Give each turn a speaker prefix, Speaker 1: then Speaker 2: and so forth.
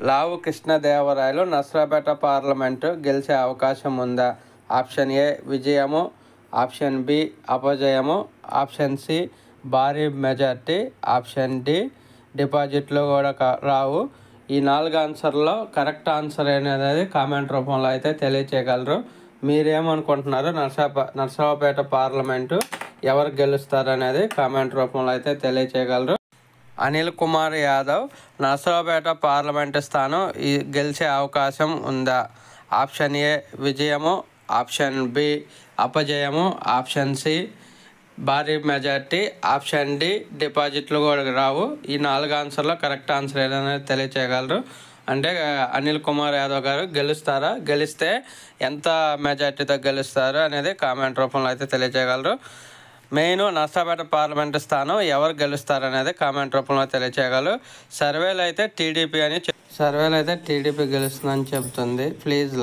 Speaker 1: లావు కృష్ణదేవరాయలు Narasaraopet parliament గెలిచే అవకాశం ఉందా? Option A Vijayamu, option B అపజయము, option C భారీ మెజార్టీ, ఆప్షన్ డి డిపాజిట్లు కూడా రావు. ఈ 4 ఆన్సర్లో కరెక్ట్ ఆన్సర్ అనేది కామెంట్ రూపంలో అయితే తెలియచేయగలరు. మీరేమనుకుంటున్నారు? నర్సరావుపేట పార్లమెంటు ఎవరు గెలుస్తారు అనేది కామెంట్ రూపంలో అయితే తెలియచేయగలరు. అనిల్ కుమార్ యాదవ్ నర్సరావుపేట పార్లమెంటు స్థానం గెలిచే అవకాశం ఉందా? Option A Vijayamu, option B అపజయము, option C భారీ మెజార్టీ, ఆప్షన్ డి డిపాజిట్లు కూడా రావు. ఈ 4 ఆన్సర్లో కరెక్ట్ ఆన్సర్ ఏదనేది తెలియచేయగలరు. అంటే అనిల్ కుమార్ యాదవ్ గారు గెలుస్తారా, గెలిస్తే ఎంత మెజార్టీతో గెలుస్తారు అనేది కామెంట్ రూపంలో అయితే తెలియచేయగలరు. మెయిన్ నర్సరావుపేట పార్లమెంటు స్థానం ఎవరు గెలుస్తారు అనేది కామెంట్ రూపంలో తెలియచేయగలరు. సర్వేలు అయితే టీడీపీ గెలుస్తుందని చెబుతుంది. Please like.